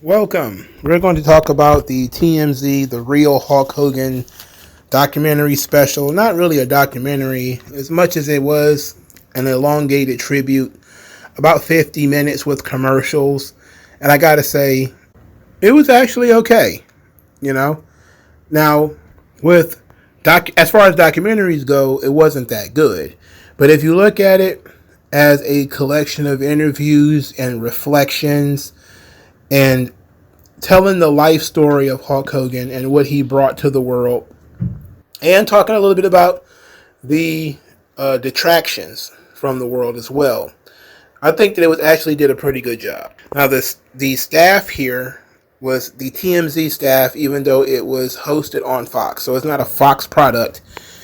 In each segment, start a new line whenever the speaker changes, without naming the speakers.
Welcome. We're going to talk about the TMZ, the Real Hulk Hogan documentary special. Not really a documentary as much as it was an elongated tribute, about 50 minutes with commercials. And I got to say, it was actually okay, you know. Now, with as far as documentaries go, it wasn't that good. But if you look at it as a collection of interviews and reflections and telling the life story of Hulk Hogan and what he brought to the world, and talking a little bit about the detractions from the world as well. I think that it was actually did a pretty good job. Now, the staff here was the TMZ staff, even though it was hosted on Fox. So it's not a Fox product,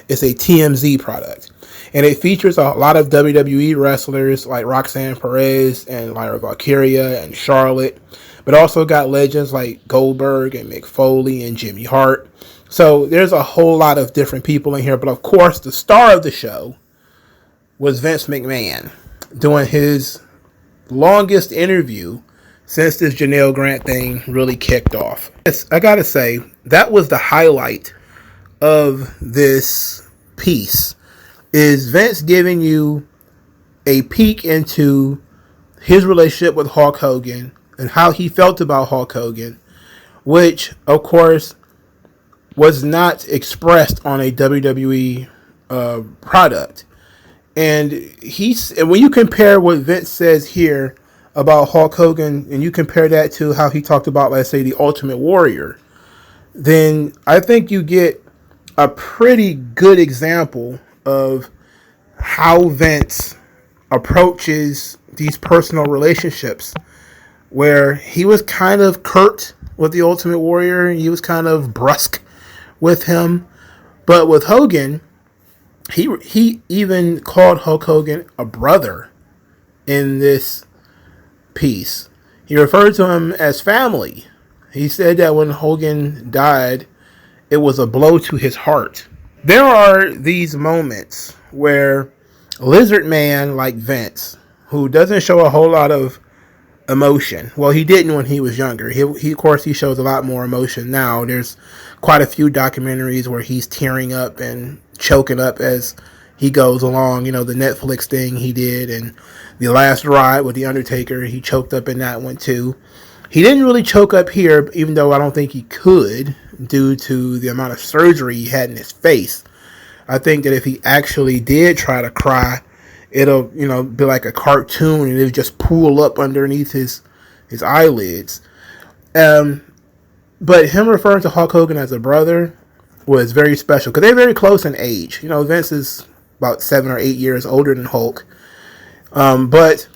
it's a TMZ product. And it features a lot of WWE wrestlers like Roxanne Perez and Lyra Valkyria and Charlotte, but also got legends like Goldberg and Mick Foley and Jimmy Hart. So there's a whole lot of different people in here. But of course, the star of the show was Vince McMahon doing his longest interview since this Janelle Grant thing really kicked off. I gotta say, that was the highlight of this piece, is Vince giving you a peek into his relationship with Hulk Hogan and how he felt about Hulk Hogan, which, of course, was not expressed on a WWE product. And when you compare what Vince says here about Hulk Hogan, and you compare that to how he talked about, let's say, the Ultimate Warrior, then I think you get a pretty good example of how Vince approaches these personal relationships, where he was kind of curt with the Ultimate Warrior, he was kind of brusque with him, but with Hogan, he even called Hulk Hogan a brother in this piece. He referred to him as family. He said that when Hogan died, it was a blow to his heart. There are these moments where a lizard man like Vince, who doesn't show a whole lot of emotion. Well, he didn't when he was younger. He of course, he shows a lot more emotion now. There's quite a few documentaries where he's tearing up and choking up as he goes along. You know, the Netflix thing he did, and The Last Ride with The Undertaker, he choked up in that one too. He didn't really choke up here, even though I don't think he could, due to the amount of surgery he had in his face. I think that if he actually did try to cry, it'll, be like a cartoon, and it'll just pool up underneath his eyelids. But him referring to Hulk Hogan as a brother was very special, because they're very close in age. Vince is about 7 or 8 years older than Hulk. But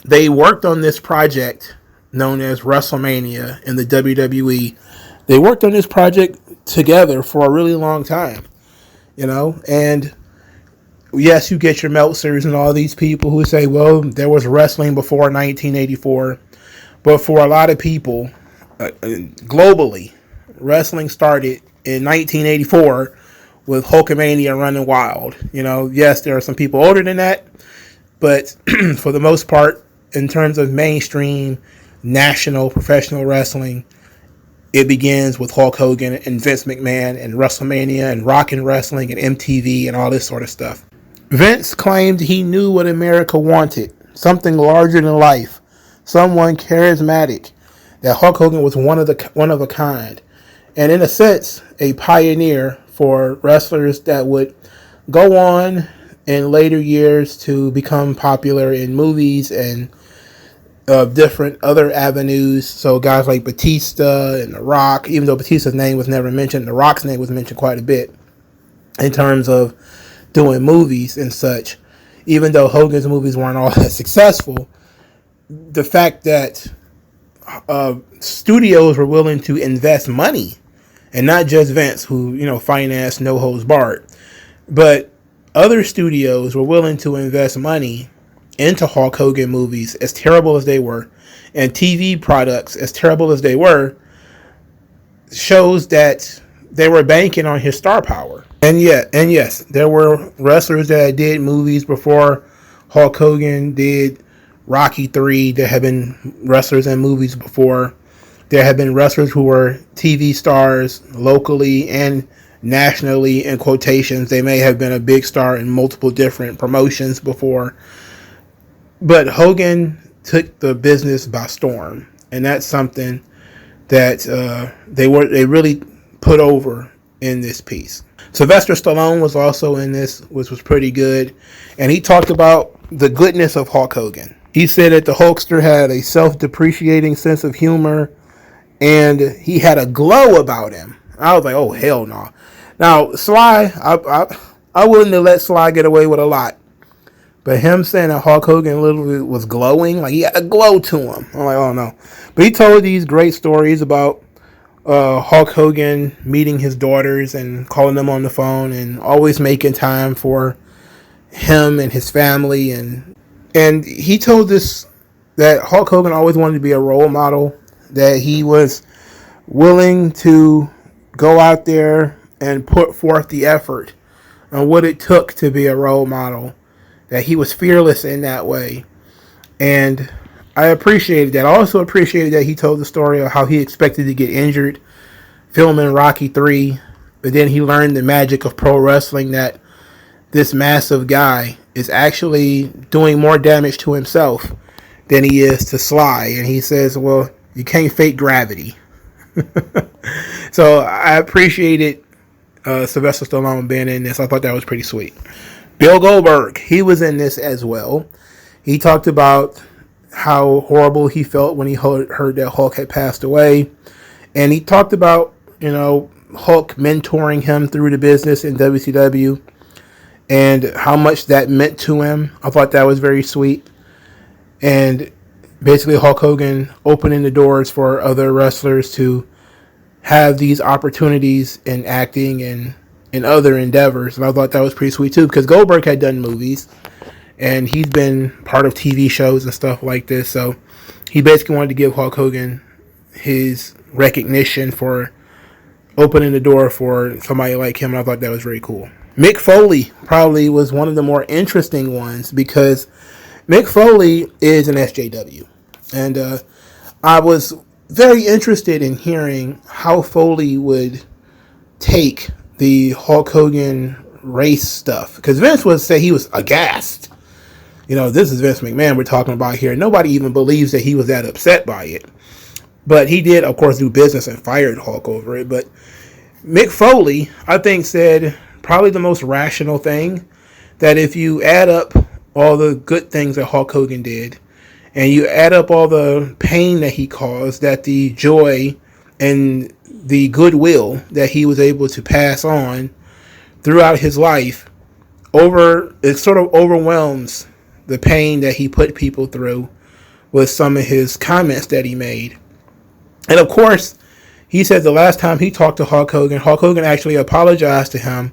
they worked on this project known as WrestleMania in the WWE. They worked on this project together for a really long time, and yes, you get your Meltzers and all these people who say, well, there was wrestling before 1984. But for a lot of people, globally, wrestling started in 1984 with Hulkamania running wild. Yes, there are some people older than that, but for the most part, in terms of mainstream, national, professional wrestling, it begins with Hulk Hogan and Vince McMahon and WrestleMania and Rockin' Wrestling and MTV and all this sort of stuff. Vince claimed he knew what America wanted, something larger than life, someone charismatic, that Hulk Hogan was one of a kind, and in a sense, a pioneer for wrestlers that would go on in later years to become popular in movies and different other avenues. So guys like Batista and The Rock, even though Batista's name was never mentioned, The Rock's name was mentioned quite a bit in terms of doing movies and such. Even though Hogan's movies weren't all that successful, the fact that studios were willing to invest money, and not just Vince, who financed No Holds Barred, but other studios were willing to invest money into Hulk Hogan movies, as terrible as they were, and TV products, as terrible as they were, shows that they were banking on his star power. And yes, there were wrestlers that did movies before Hulk Hogan did Rocky 3. There have been wrestlers in movies before. There have been wrestlers who were TV stars locally and nationally, in quotations. They may have been a big star in multiple different promotions before. But Hogan took the business by storm. And that's something that they really put over in this piece. Sylvester Stallone was also in this, which was pretty good. And he talked about the goodness of Hulk Hogan. He said that the Hulkster had a self-depreciating sense of humor, and he had a glow about him. I was like, oh, hell no. Now, Sly, I wouldn't have let Sly get away with a lot. But him saying that Hulk Hogan literally was glowing, like he had a glow to him. I'm like, oh no. But he told these great stories about Hulk Hogan meeting his daughters and calling them on the phone and always making time for him and his family. And he told this that Hulk Hogan always wanted to be a role model, that he was willing to go out there and put forth the effort on what it took to be a role model, that he was fearless in that way. And I appreciated that. I also appreciated that he told the story of how he expected to get injured filming Rocky 3, but then he learned the magic of pro wrestling, that this massive guy is actually doing more damage to himself than he is to Sly. And he says, well, you can't fake gravity. So I appreciated Sylvester Stallone being in this. I thought that was pretty sweet. Bill Goldberg, he was in this as well. He talked about how horrible he felt when he heard that Hulk had passed away. And he talked about, Hulk mentoring him through the business in WCW and how much that meant to him. I thought that was very sweet. And basically Hulk Hogan opening the doors for other wrestlers to have these opportunities in acting and in other endeavors. And I thought that was pretty sweet too, because Goldberg had done movies and he's been part of TV shows and stuff like this. So he basically wanted to give Hulk Hogan his recognition for opening the door for somebody like him. And I thought that was very cool. Mick Foley probably was one of the more interesting ones, because Mick Foley is an SJW. And I was very interested in hearing how Foley would take the Hulk Hogan race stuff, because Vince would say he was aghast. This is Vince McMahon we're talking about here. Nobody even believes that he was that upset by it. But he did, of course, do business and fired Hulk over it. But Mick Foley, I think, said probably the most rational thing, that if you add up all the good things that Hulk Hogan did, and you add up all the pain that he caused, that the joy and the goodwill that he was able to pass on throughout his life, it sort of overwhelms the pain that he put people through with some of his comments that he made. And of course, he said the last time he talked to Hulk Hogan actually apologized to him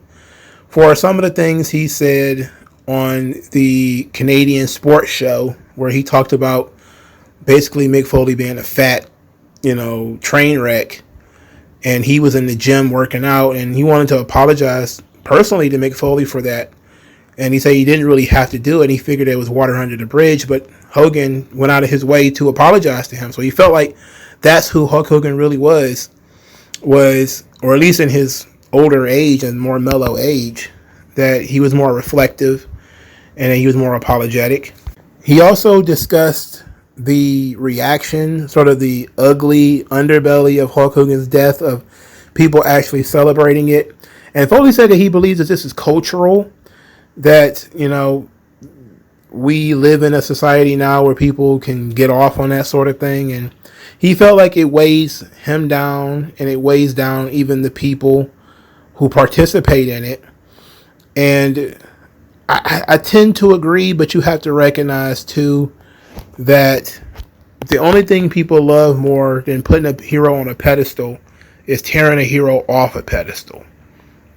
for some of the things he said on the Canadian sports show, where he talked about basically Mick Foley being a fat, train wreck. And he was in the gym working out, and he wanted to apologize personally to Mick Foley for that. And he said he didn't really have to do it. He figured there was water under the bridge, but Hogan went out of his way to apologize to him. So he felt like that's who Hulk Hogan really was, or at least in his older age and more mellow age, that he was more reflective and he was more apologetic. He also discussed the reaction, sort of the ugly underbelly of Hulk Hogan's death, of people actually celebrating it. And Foley said that he believes that this is cultural, that, we live in a society now where people can get off on that sort of thing. And he felt like it weighs him down, and it weighs down even the people who participate in it. And I tend to agree, but you have to recognize too that the only thing people love more than putting a hero on a pedestal is tearing a hero off a pedestal.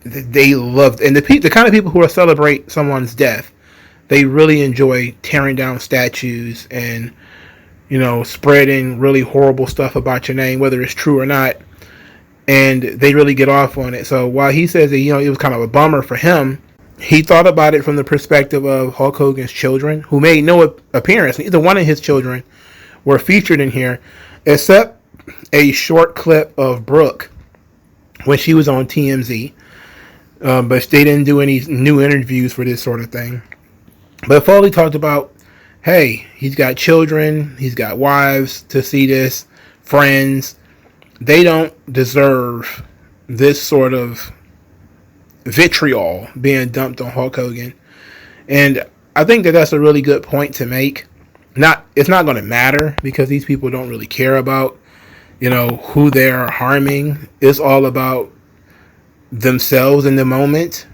They love, and the kind of people who celebrate someone's death, they really enjoy tearing down statues and, spreading really horrible stuff about your name, whether it's true or not. And they really get off on it. So while he says that, it was kind of a bummer for him He thought about it from the perspective of Hulk Hogan's children, who made no appearance. Neither one of his children were featured in here, except a short clip of Brooke when she was on TMZ. But they didn't do any new interviews for this sort of thing. But Foley talked about, hey, he's got children, he's got wives to see this, friends. They don't deserve this sort of vitriol being dumped on Hulk Hogan. And I think that that's a really good point to make. It's not going to matter because these people don't really care about, who they're harming. It's all about themselves in the moment.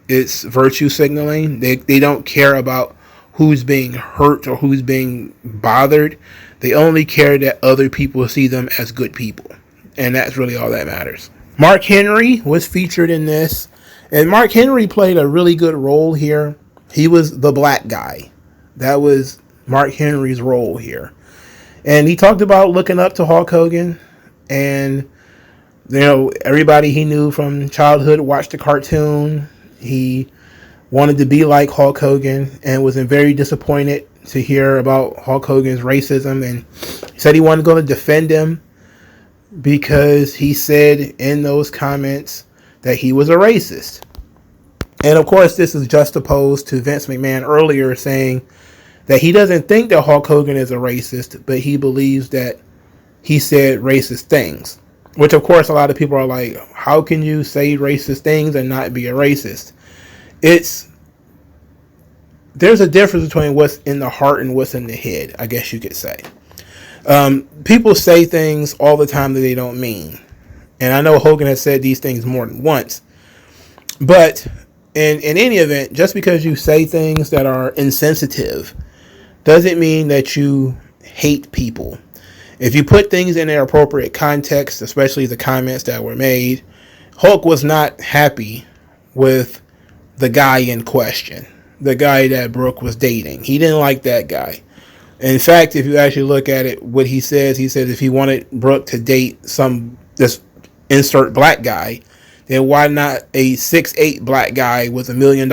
It's virtue signaling. They don't care about who's being hurt or who's being bothered. They only care that other people see them as good people. And that's really all that matters. Mark Henry was featured in this. And Mark Henry played a really good role here. He was the black guy. That was Mark Henry's role here. And he talked about looking up to Hulk Hogan. And, everybody he knew from childhood watched the cartoon. He wanted to be like Hulk Hogan and was very disappointed to hear about Hulk Hogan's racism. And he said he wasn't going to defend him because he said in those comments that he was a racist. And of course, this is juxtaposed to Vince McMahon earlier saying that he doesn't think that Hulk Hogan is a racist, but he believes that he said racist things. Which, of course, a lot of people are like, how can you say racist things and not be a racist? There's a difference between what's in the heart and what's in the head, I guess you could say. People say things all the time that they don't mean. And I know Hogan has said these things more than once. But in any event, just because you say things that are insensitive doesn't mean that you hate people. If you put things in their appropriate context, especially the comments that were made, Hulk was not happy with the guy in question, the guy that Brooke was dating. He didn't like that guy. In fact, if you actually look at it, what he says if he wanted Brooke to date this insert black guy, then why not a 6'8" black guy with $1 million,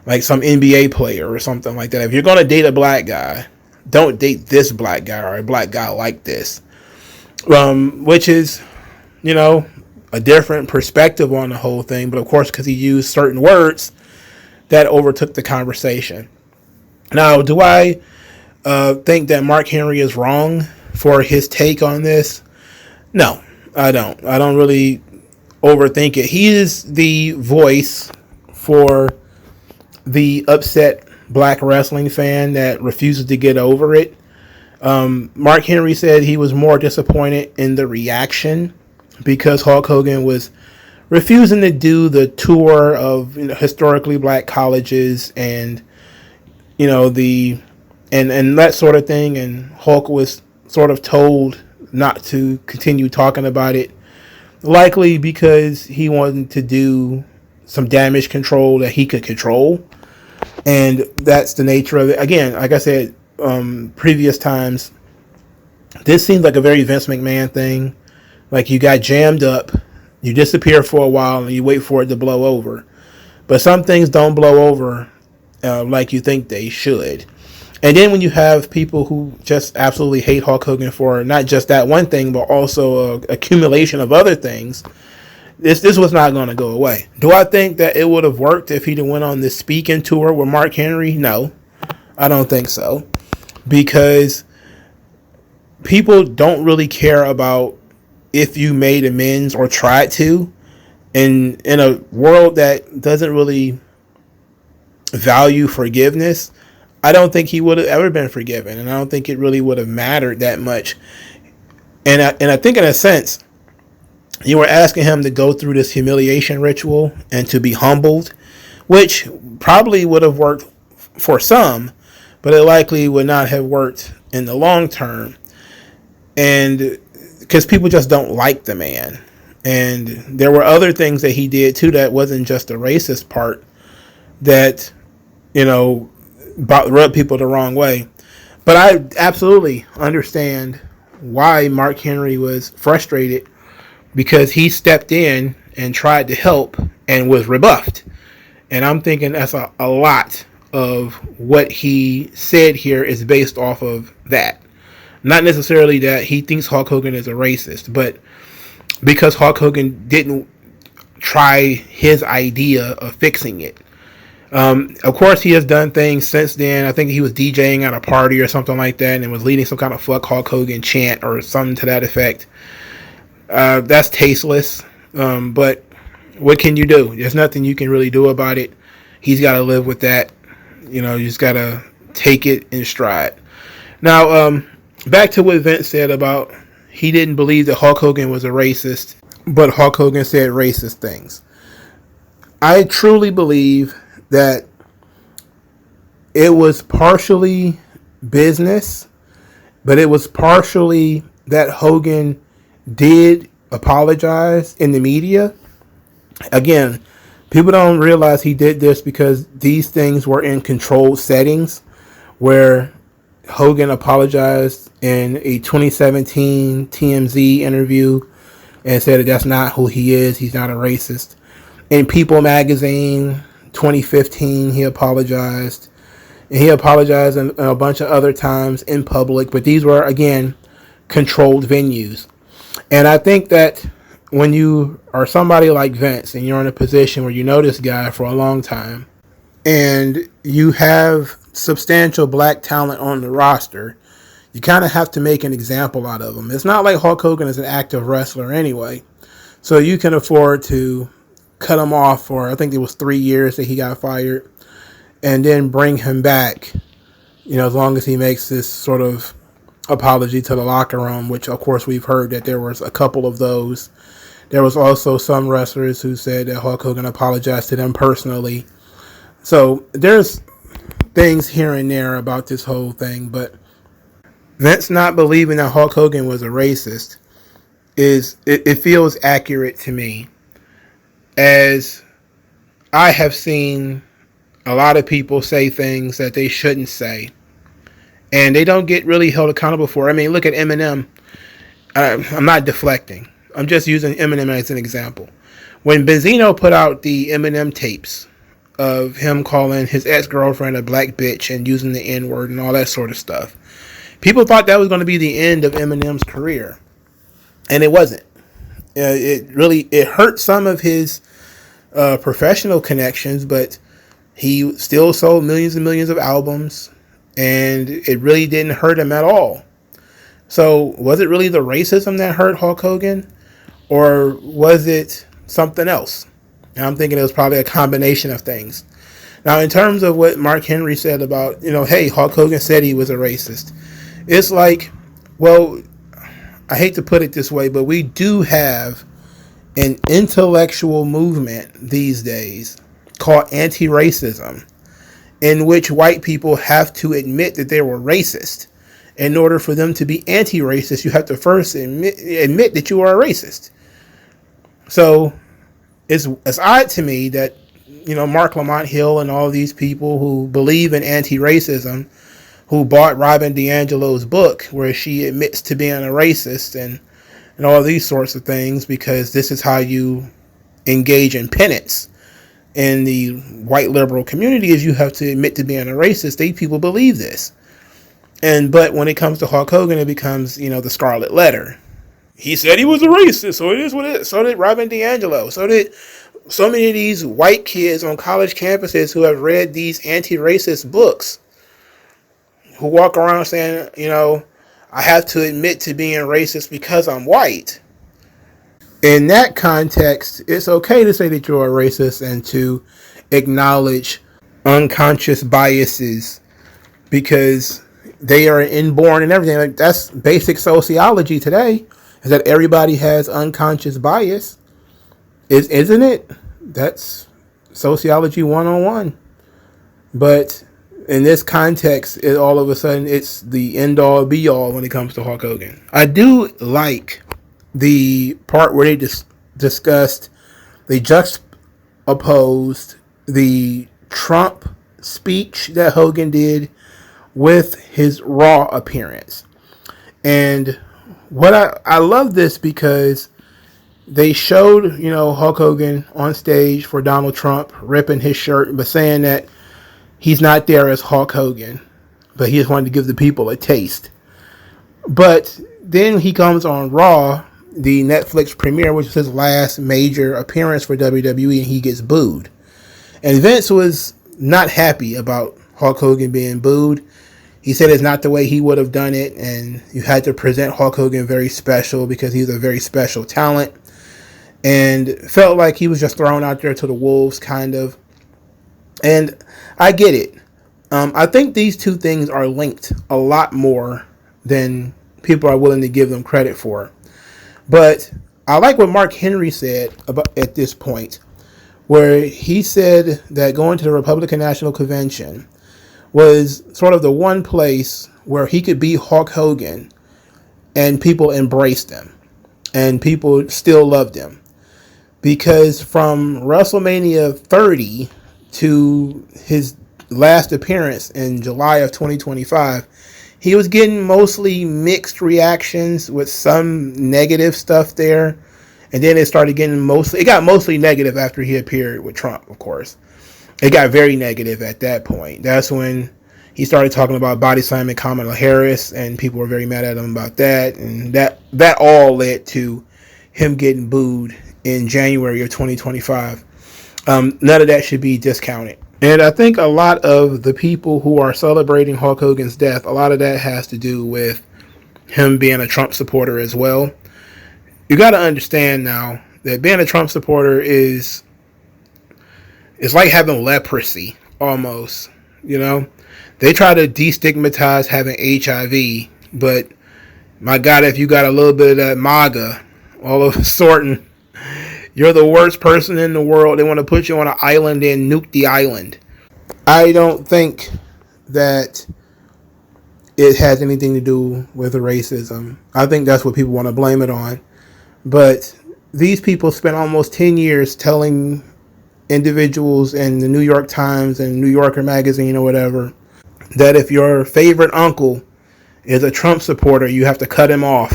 like some NBA player or something like that. If you're going to date a black guy, don't date this black guy or a black guy like this. Which is, a different perspective on the whole thing. But of course, because he used certain words, that overtook the conversation. Now, do I think that Mark Henry is wrong for his take on this? No, I don't. I don't really overthink it. He is the voice for the upset black wrestling fan that refuses to get over it. Mark Henry said he was more disappointed in the reaction because Hulk Hogan was refusing to do the tour of historically black colleges and and that sort of thing, and Hulk was sort of told not to continue talking about it, likely because he wanted to do some damage control that he could control. And that's the nature of it. Again, like I said, previous times, this seems like a very Vince McMahon thing. Like you got jammed up, you disappear for a while, and you wait for it to blow over. But some things don't blow over like you think they should. And then when you have people who just absolutely hate Hulk Hogan for not just that one thing, but also an accumulation of other things, this was not going to go away. Do I think that it would have worked if he'd went on this speaking tour with Mark Henry? No, I don't think so. Because people don't really care about if you made amends or tried to. In a world that doesn't really value forgiveness, I don't think he would have ever been forgiven. And I don't think it really would have mattered that much. And I think in a sense, you were asking him to go through this humiliation ritual and to be humbled, which probably would have worked for some, but it likely would not have worked in the long term. And because people just don't like the man. And there were other things that he did too that wasn't just the racist part that, rubbed people the wrong way. But I absolutely understand why Mark Henry was frustrated, because he stepped in and tried to help and was rebuffed. And I'm thinking that's a lot of what he said here is based off of that. Not necessarily that he thinks Hulk Hogan is a racist, but because Hulk Hogan didn't try his idea of fixing it. Of course, he has done things since then. I think he was DJing at a party or something like that and was leading some kind of fuck Hulk Hogan chant or something to that effect. That's tasteless. But what can you do? There's nothing you can really do about it. He's got to live with that. You just got to take it in stride. Now, back to what Vince said about he didn't believe that Hulk Hogan was a racist, but Hulk Hogan said racist things. I truly believe that it was partially business, but it was partially that Hogan did apologize in the media. Again, people don't realize he did this because these things were in controlled settings where Hogan apologized in a 2017 TMZ interview and said that that's not who he is. He's not a racist. In People magazine, 2015, he apologized. And he apologized in a bunch of other times in public, but these were, again, controlled venues. And I think that when you are somebody like Vince and you're in a position where you know this guy for a long time and you have substantial black talent on the roster, you kind of have to make an example out of him. It's not like Hulk Hogan is an active wrestler anyway, so you can afford to cut him off for, I think it was 3 years that he got fired, and then bring him back, as long as he makes this sort of apology to the locker room, which of course we've heard that there was a couple of those. There was also some wrestlers who said that Hulk Hogan apologized to them personally. So there's things here and there about this whole thing, but Vince not believing that Hulk Hogan was a racist it feels accurate to me, as I have seen a lot of people say things that they shouldn't say, and they don't get really held accountable for it. I mean, look at Eminem. I'm not deflecting. I'm just using Eminem as an example. When Benzino put out the Eminem tapes of him calling his ex-girlfriend a black bitch and using the N-word and all that sort of stuff, people thought that was going to be the end of Eminem's career. And it wasn't. It hurt some of his professional connections, but he still sold millions and millions of albums, and it really didn't hurt him at all. So was it really the racism that hurt Hulk Hogan, or was it something else? And I'm thinking it was probably a combination of things. Now, in terms of what Mark Henry said about, hey, Hulk Hogan said he was a racist. It's like, well, I hate to put it this way, but we do have an intellectual movement these days called anti-racism, in which white people have to admit that they were racist. In order for them to be anti-racist, you have to first admit that you are a racist. So it's odd to me that, Mark Lamont Hill and all these people who believe in anti-racism, who bought Robin DiAngelo's book where she admits to being a racist and all these sorts of things, because this is how you engage in penance in the white liberal community, is you have to admit to being a racist. These people believe this. But when it comes to Hulk Hogan, it becomes, the scarlet letter. He said he was a racist, so it is what it is. So did Robin DiAngelo. So did so many of these white kids on college campuses who have read these anti-racist books, who walk around saying, I have to admit to being racist because I'm white. In that context, it's okay to say that you're a racist and to acknowledge unconscious biases, because they are inborn and everything. Like, that's basic sociology today, is that everybody has unconscious bias. Isn't it? That's sociology 101. But in this context, all of a sudden, it's the end-all, be-all when it comes to Hulk Hogan. I do like the part where they discussed, they juxtaposed the Trump speech that Hogan did with his Raw appearance. And what I love this, because they showed, Hulk Hogan on stage for Donald Trump, ripping his shirt, but saying that he's not there as Hulk Hogan, but he just wanted to give the people a taste. But then he comes on Raw, the Netflix premiere, which was his last major appearance for WWE, and he gets booed. And Vince was not happy about Hulk Hogan being booed. He said it's not the way he would have done it, and you had to present Hulk Hogan very special because he's a very special talent, and felt like he was just thrown out there to the wolves, kind of. And I get it. I think these two things are linked a lot more than people are willing to give them credit for. But I like what Mark Henry said about at this point, where he said that going to the Republican National Convention was sort of the one place where he could be Hulk Hogan and people embraced him and people still loved him. Because from WrestleMania 30 to his last appearance in July of 2025, he was getting mostly mixed reactions with some negative stuff there. And then it got mostly negative after he appeared with Trump, of course. It got very negative at that point. That's when he started talking about body slamming Kamala Harris, and people were very mad at him about that. And that all led to him getting booed in January of 2025. None of that should be discounted. And I think a lot of the people who are celebrating Hulk Hogan's death, a lot of that has to do with him being a Trump supporter as well. You got to understand now that being a Trump supporter it's like having leprosy almost, They try to destigmatize having HIV, but my God, if you got a little bit of that MAGA, all of a sudden, you're the worst person in the world. They want to put you on an island and nuke the island. I don't think that it has anything to do with racism. I think that's what people want to blame it on. But these people spent almost 10 years telling individuals in the New York Times and New Yorker magazine or whatever that if your favorite uncle is a Trump supporter, you have to cut him off.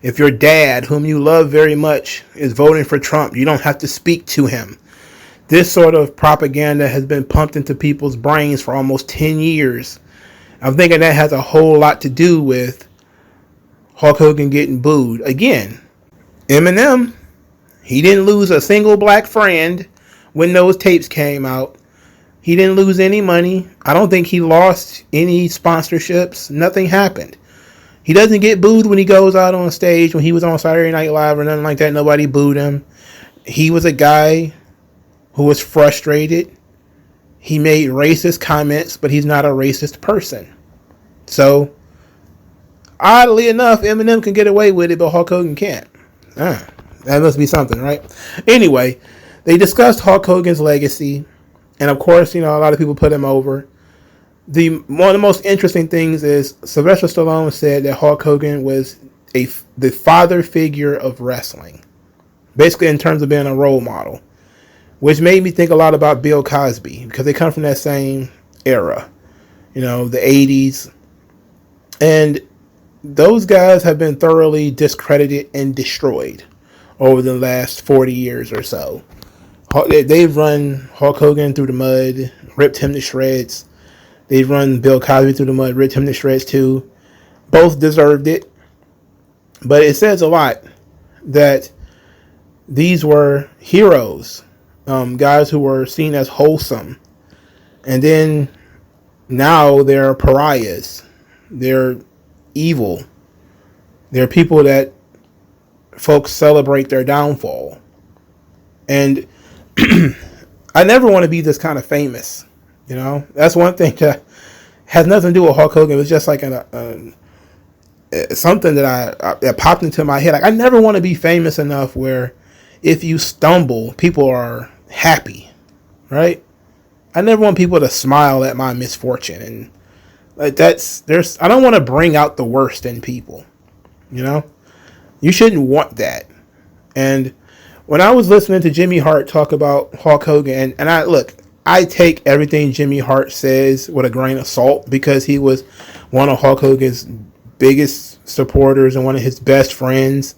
If your dad, whom you love very much, is voting for Trump, you don't have to speak to him. This sort of propaganda has been pumped into people's brains for almost 10 years. I'm thinking that has a whole lot to do with Hulk Hogan getting booed. Again, Eminem, he didn't lose a single black friend when those tapes came out. He didn't lose any money. I don't think he lost any sponsorships. Nothing happened. He doesn't get booed when he goes out on stage. When he was on Saturday Night Live or nothing like that, nobody booed him. He was a guy who was frustrated. He made racist comments, but he's not a racist person. So, oddly enough, Eminem can get away with it, but Hulk Hogan can't. That must be something, right? Anyway, they discussed Hulk Hogan's legacy. And of course, a lot of people put him over. One of the most interesting things is Sylvester Stallone said that Hulk Hogan was the father figure of wrestling. Basically in terms of being a role model. Which made me think a lot about Bill Cosby. Because they come from that same era. The 80s. And those guys have been thoroughly discredited and destroyed over the last 40 years or so. They've run Hulk Hogan through the mud, ripped him to shreds. They've run Bill Cosby through the mud, ripped him to shreds too. Both deserved it. But it says a lot that these were heroes, guys who were seen as wholesome. And then now they're pariahs. They're evil. They're people that folks celebrate their downfall. And I never want to be this kind of famous. That's one thing that has nothing to do with Hulk Hogan. It was just like something that popped into my head. Like, I never want to be famous enough where if you stumble, people are happy, right? I never want people to smile at my misfortune, and like I don't want to bring out the worst in people. You shouldn't want that. And when I was listening to Jimmy Hart talk about Hulk Hogan, and I take everything Jimmy Hart says with a grain of salt because he was one of Hulk Hogan's biggest supporters and one of his best friends.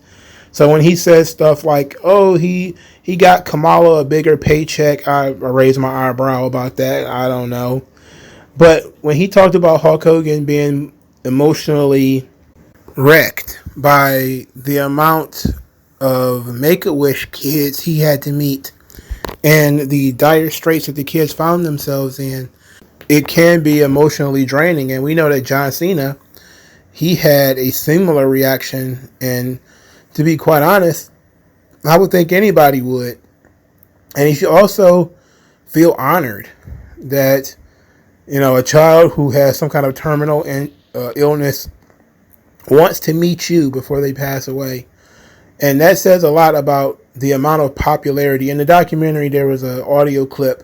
So when he says stuff like, "Oh, he got Kamala a bigger paycheck," I raise my eyebrow about that. I don't know. But when he talked about Hulk Hogan being emotionally wrecked by the amount of Make-A-Wish kids he had to meet and the dire straits that the kids found themselves in, it can be emotionally draining. And we know that John Cena, he had a similar reaction. And to be quite honest, I would think anybody would. And he should also feel honored that, a child who has some kind of terminal illness wants to meet you before they pass away. And that says a lot about the amount of popularity. In the documentary, there was an audio clip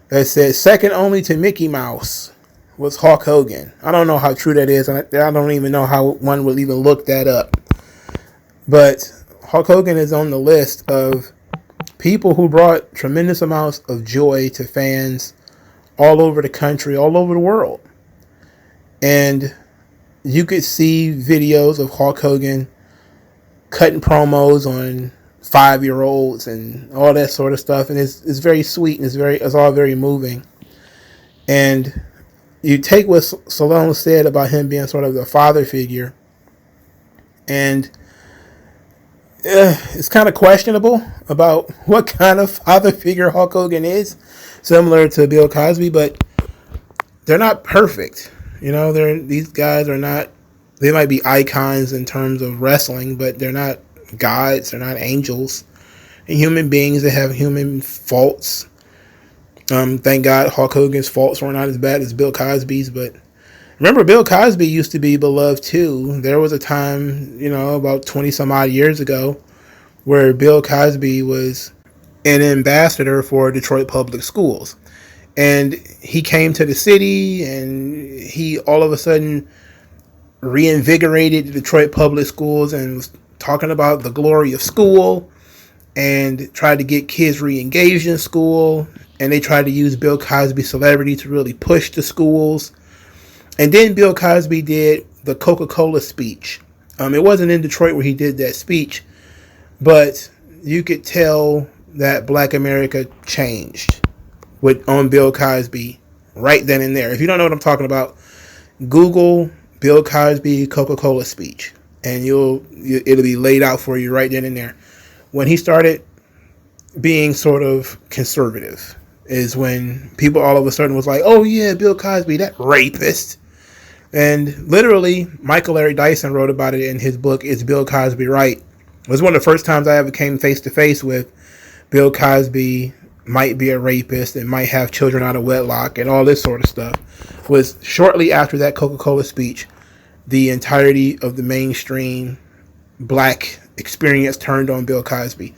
that said second only to Mickey Mouse was Hulk Hogan. I don't know how true that is. I don't even know how one would even look that up. But Hulk Hogan is on the list of people who brought tremendous amounts of joy to fans all over the country, all over the world. And you could see videos of Hulk Hogan cutting promos on 5-year-olds and all that sort of stuff, and it's very sweet and it's all very moving. And you take what Stallone said about him being sort of the father figure, and it's kind of questionable about what kind of father figure Hulk Hogan is, similar to Bill Cosby, but they're not perfect. These guys are not. They might be icons in terms of wrestling, but they're not gods. They're not angels. And human beings that have human faults. Thank God Hulk Hogan's faults were not as bad as Bill Cosby's. But remember, Bill Cosby used to be beloved too. There was a time, about 20 some odd years ago, where Bill Cosby was an ambassador for Detroit Public Schools. And he came to the city and he all of a sudden reinvigorated the Detroit Public Schools and was talking about the glory of school and tried to get kids re-engaged in school. And they tried to use Bill Cosby's celebrity to really push the schools. And then Bill Cosby did the Coca-Cola speech. It wasn't in Detroit where he did that speech, but you could tell that Black America changed on Bill Cosby right then and there. If you don't know what I'm talking about, Google Bill Cosby Coca-Cola speech, and it'll be laid out for you right then and there. When he started being sort of conservative is when people all of a sudden was like, "Oh yeah, Bill Cosby, that rapist." And literally, Michael Larry Dyson wrote about it in his book, Is Bill Cosby Right? It was one of the first times I ever came face to face with Bill Cosby might be a rapist and might have children out of wedlock and all this sort of stuff. Was shortly after that Coca-Cola speech, the entirety of the mainstream black experience turned on Bill Cosby.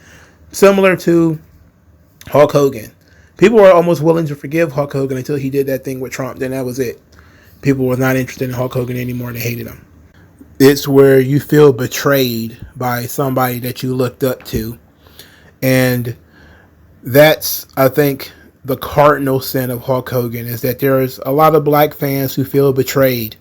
Similar to Hulk Hogan. People were almost willing to forgive Hulk Hogan until he did that thing with Trump. Then that was it. People were not interested in Hulk Hogan anymore. They hated him. It's where you feel betrayed by somebody that you looked up to. And that's, I think, the cardinal sin of Hulk Hogan, is that there's a lot of black fans who feel betrayed.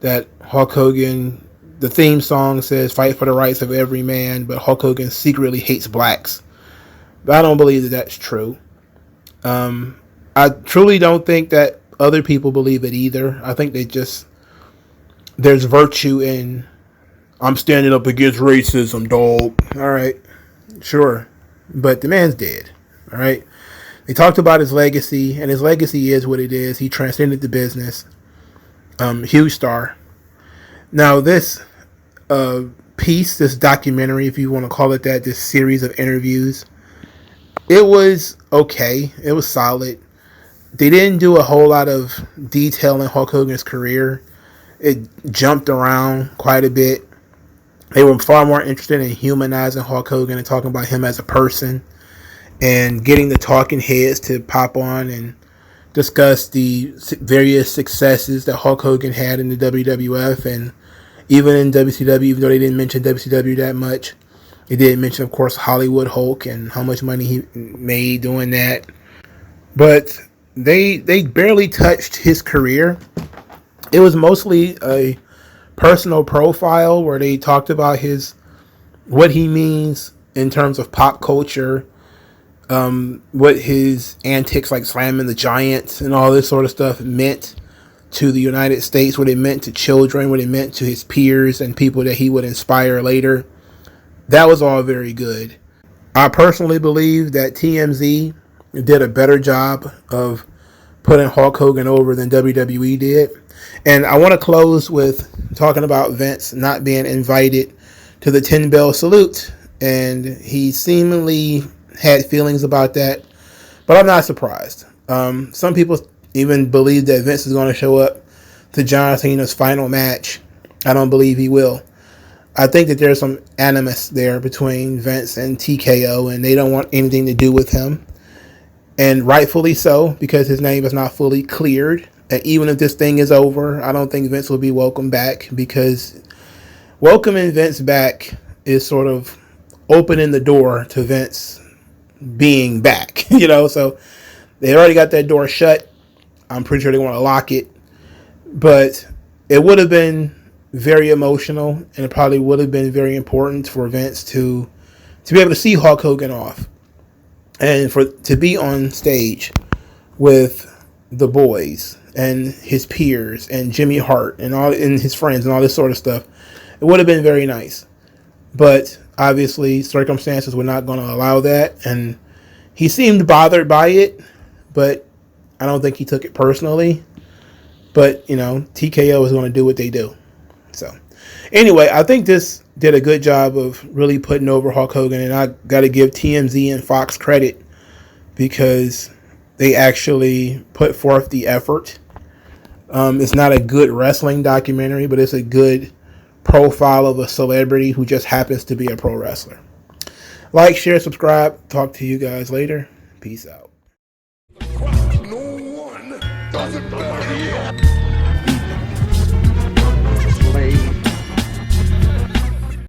That Hulk Hogan, the theme song says, "Fight for the rights of every man," but Hulk Hogan secretly hates blacks. But I don't believe that that's true. I truly don't think that other people believe it either. I think there's virtue in, "I'm standing up against racism, dog." All right, sure. But the man's dead. All right. They talked about his legacy, and his legacy is what it is. He transcended the business. Huge star. Now, this piece, this documentary, if you want to call it that, this series of interviews, it was okay. It was solid. They didn't do a whole lot of detail in Hulk Hogan's career. It jumped around quite a bit. They were far more interested in humanizing Hulk Hogan and talking about him as a person and getting the talking heads to pop on and discuss the various successes that Hulk Hogan had in the WWF and even in WCW, even though they didn't mention WCW that much. They did mention, of course, Hollywood Hulk and how much money he made doing that. But they barely touched his career. It was mostly a personal profile where they talked about his what he means in terms of pop culture, what his antics like slamming the Giants and all this sort of stuff meant to the United States, what it meant to children, what it meant to his peers and people that he would inspire later. That was all very good. I personally believe that TMZ did a better job of putting Hulk Hogan over than WWE did. And I want to close with talking about Vince not being invited to the 10 bell salute. And he seemingly had feelings about that, but I'm not surprised. Some people even believe that Vince is going to show up to John Cena's final match. I don't believe he will. I think that there's some animus there between Vince and TKO, and they don't want anything to do with him. And rightfully so, because his name is not fully cleared. And even if this thing is over, I don't think Vince will be welcomed back, because welcoming Vince back is sort of opening the door to Vince being back, so they already got that door shut. I'm pretty sure they want to lock it, but it would have been very emotional, and it probably would have been very important for Vince to be able to see Hulk Hogan off, and to be on stage with the boys and his peers and Jimmy Hart and his friends and all this sort of stuff. It would have been very nice, but obviously circumstances were not going to allow that, and he seemed bothered by it, but I don't think he took it personally. But TKO is going to do what they do. So, anyway, I think this did a good job of really putting over Hulk Hogan, and I got to give TMZ and Fox credit because they actually put forth the effort. It's not a good wrestling documentary, but it's a good profile of a celebrity who just happens to be a pro wrestler. Like, share, subscribe. Talk to you guys later. Peace out.
No one does it better.